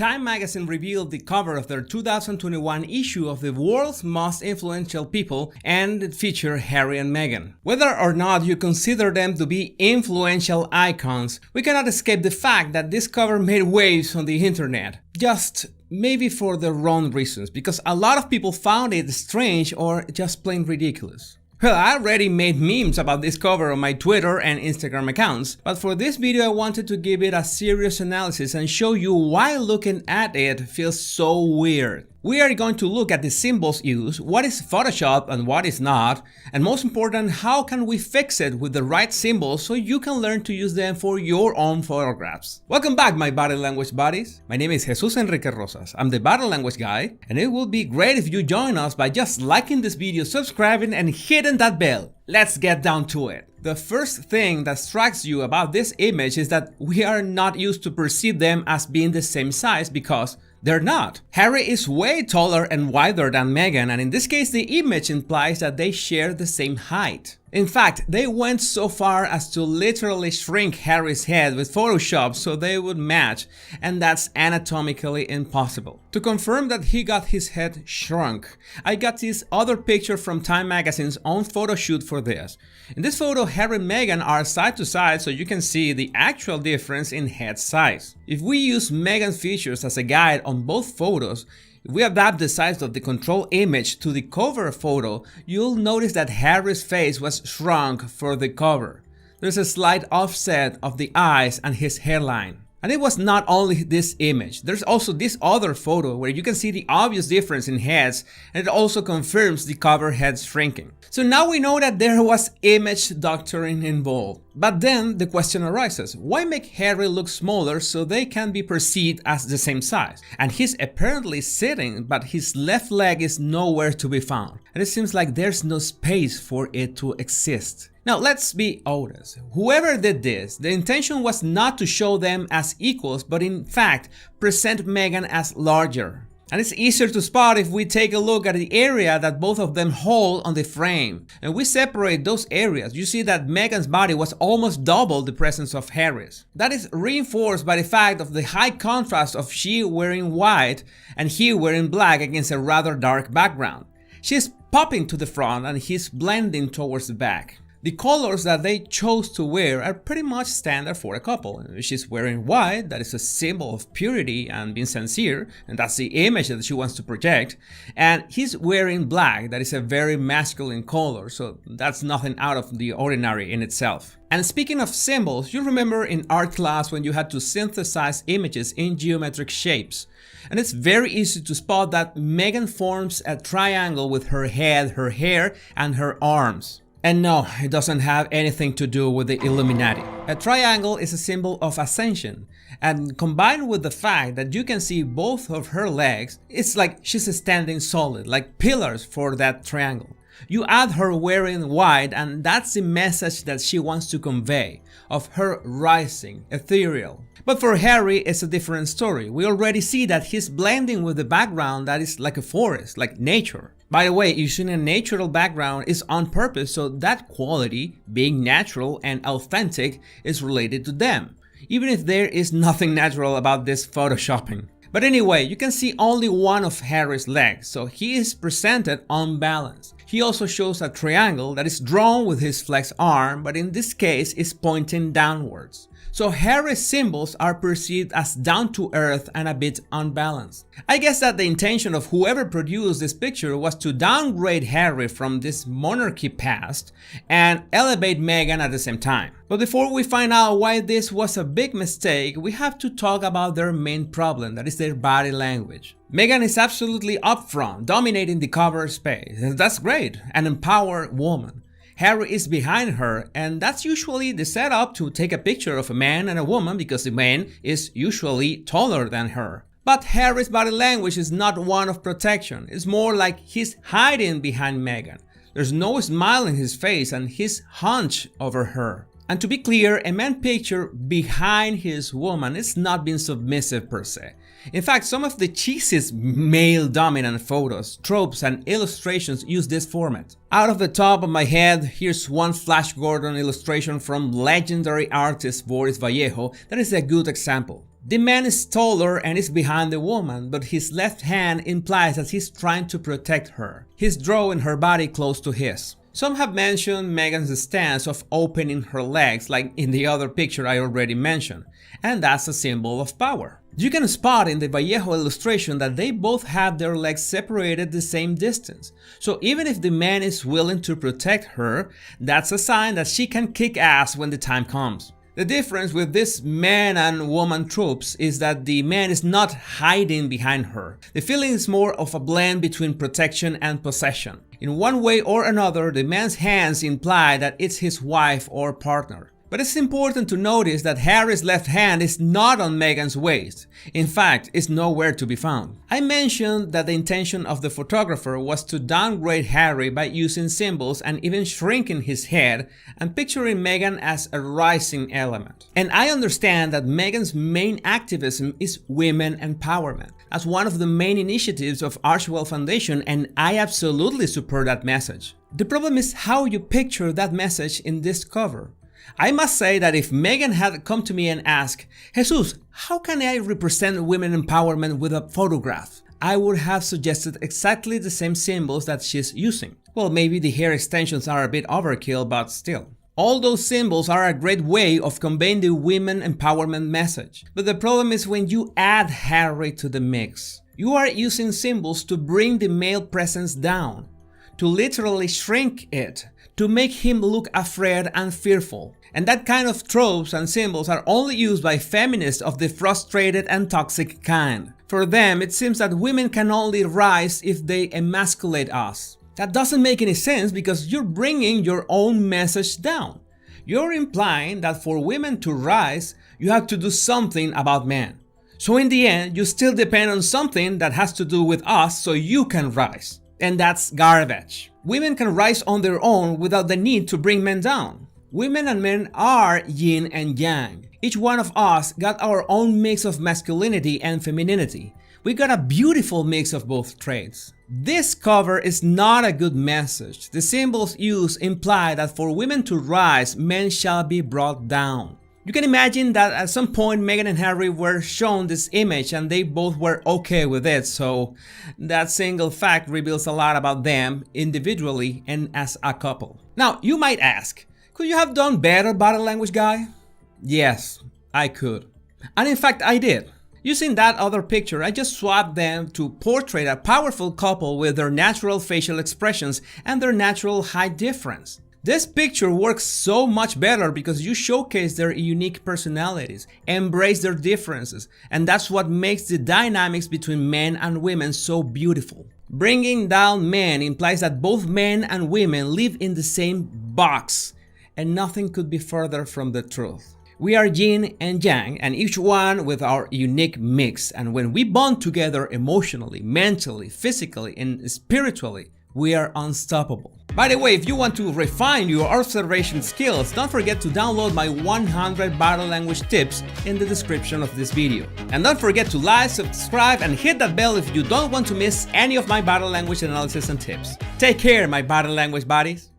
Time magazine revealed the cover of their 2021 issue of the world's most influential people, and it featured Harry and Meghan. Whether or not you consider them to be influential icons, we cannot escape the fact that this cover made waves on the internet. Just maybe for the wrong reasons, because a lot of people found it strange or just plain ridiculous. Well, I already made memes about this cover on my Twitter and Instagram accounts, but for this video I wanted to give it a serious analysis and show you why looking at it feels so weird. We are going to look at the symbols used, what is Photoshop and what is not, and most important, how can we fix it with the right symbols so you can learn to use them for your own photographs. Welcome back, my body language buddies. My name is Jesus Enrique Rosas. I'm the body language guy, and it would be great if you join us by just liking this video, subscribing, and hitting that bell. Let's get down to it. The first thing that strikes you about this image is that we are not used to perceive them as being the same size because they're not. Harry is way taller and wider than Meghan, and in this case the image implies that they share the same height. In fact, they went so far as to literally shrink Harry's head with Photoshop so they would match, and that's anatomically impossible. To confirm that he got his head shrunk, I got this other picture from Time magazine's own photo shoot for this. In this photo, Harry and Meghan are side to side so you can see the actual difference in head size. If we use Meghan's features as a guide on both photos, if we adapt the size of the control image to the cover photo, you'll notice that Harry's face was shrunk for the cover. There's a slight offset of the eyes and his hairline. And it was not only this image, there's also this other photo where you can see the obvious difference in heads, and it also confirms the cover head shrinking. So now we know that there was image doctoring involved. But then the question arises, why make Harry look smaller so they can be perceived as the same size? And he's apparently sitting, but his left leg is nowhere to be found. And it seems like there's no space for it to exist. Now let's be honest, whoever did this, the intention was not to show them as equals, but in fact present Meghan as larger. And it's easier to spot if we take a look at the area that both of them hold on the frame. And we separate those areas, you see that Meghan's body was almost double the presence of Harry's. That is reinforced by the fact of the high contrast of she wearing white and he wearing black against a rather dark background. She's popping to the front and he's blending towards the back. The colors that they chose to wear are pretty much standard for a couple. She's wearing white, that is a symbol of purity and being sincere, and that's the image that she wants to project. And he's wearing black, that is a very masculine color, so that's nothing out of the ordinary in itself. And speaking of symbols, you remember in art class when you had to synthesize images in geometric shapes. And it's very easy to spot that Meghan forms a triangle with her head, her hair, and her arms. And no, it doesn't have anything to do with the Illuminati. A triangle is a symbol of ascension, and combined with the fact that you can see both of her legs, it's like she's standing solid, like pillars for that triangle. You add her wearing white, and that's the message that she wants to convey, of her rising, ethereal. But for Harry, it's a different story. We already see that he's blending with the background that is like a forest, like nature. By the way, using a natural background is on purpose, so that quality, being natural and authentic, is related to them, even if there is nothing natural about this photoshopping. But anyway, you can see only one of Harry's legs, so he is presented unbalanced. He also shows a triangle that is drawn with his flexed arm, but in this case is pointing downwards. So Harry's symbols are perceived as down to earth and a bit unbalanced. I guess that the intention of whoever produced this picture was to downgrade Harry from this monarchy past and elevate Meghan at the same time. But before we find out why this was a big mistake, we have to talk about their main problem, that is their body language. Meghan is absolutely upfront, dominating the cover space. That's great, an empowered woman. Harry is behind her, and that's usually the setup to take a picture of a man and a woman because the man is usually taller than her. But Harry's body language is not one of protection, it's more like he's hiding behind Meghan. There's no smile in his face and he's hunched over her. And to be clear, a man picture behind his woman is not being submissive per se. In fact, some of the cheesiest male-dominant photos, tropes, and illustrations use this format. Out of the top of my head, here's one Flash Gordon illustration from legendary artist Boris Vallejo that is a good example. The man is taller and is behind the woman, but his left hand implies that he's trying to protect her. He's drawing her body close to his. Some have mentioned Meghan's stance of opening her legs, like in the other picture I already mentioned, and that's a symbol of power. You can spot in the Vallejo illustration that they both have their legs separated the same distance. So even if the man is willing to protect her, that's a sign that she can kick ass when the time comes. The difference with this man and woman tropes is that the man is not hiding behind her. The feeling is more of a blend between protection and possession. In one way or another, the man's hands imply that it's his wife or partner. But it's important to notice that Harry's left hand is not on Meghan's waist. In fact, it's nowhere to be found. I mentioned that the intention of the photographer was to downgrade Harry by using symbols and even shrinking his head and picturing Meghan as a rising element. And I understand that Meghan's main activism is women empowerment. That's one of the main initiatives of Archewell Foundation, and I absolutely support that message. The problem is how you picture that message in this cover. I must say that if Meghan had come to me and asked, "Jesus, how can I represent women empowerment with a photograph?" I would have suggested exactly the same symbols that she's using. Well, maybe the hair extensions are a bit overkill, but still. All those symbols are a great way of conveying the women empowerment message. But the problem is when you add Harry to the mix. You are using symbols to bring the male presence down, to literally shrink it, to make him look afraid and fearful. And that kind of tropes and symbols are only used by feminists of the frustrated and toxic kind. For them, it seems that women can only rise if they emasculate us. That doesn't make any sense because you're bringing your own message down. You're implying that for women to rise, you have to do something about men. So in the end, you still depend on something that has to do with us so you can rise. And that's garbage. Women can rise on their own without the need to bring men down. Women and men are yin and yang. Each one of us got our own mix of masculinity and femininity. We got a beautiful mix of both traits. This cover is not a good message. The symbols used imply that for women to rise, men shall be brought down. You can imagine that at some point Meghan and Harry were shown this image and they both were okay with it, so that single fact reveals a lot about them individually and as a couple. Now, you might ask, could you have done better, body language guy? Yes, I could. And in fact, I did. Using that other picture, I just swapped them to portray a powerful couple with their natural facial expressions and their natural height difference. This picture works so much better because you showcase their unique personalities, embrace their differences, and that's what makes the dynamics between men and women so beautiful. Bringing down men implies that both men and women live in the same box, and nothing could be further from the truth. We are yin and yang, and each one with our unique mix, and when we bond together emotionally, mentally, physically, and spiritually, we are unstoppable. By the way, if you want to refine your observation skills, don't forget to download my 100 body language tips in the description of this video. And don't forget to like, subscribe, and hit that bell if you don't want to miss any of my body language analysis and tips. Take care, my body language buddies.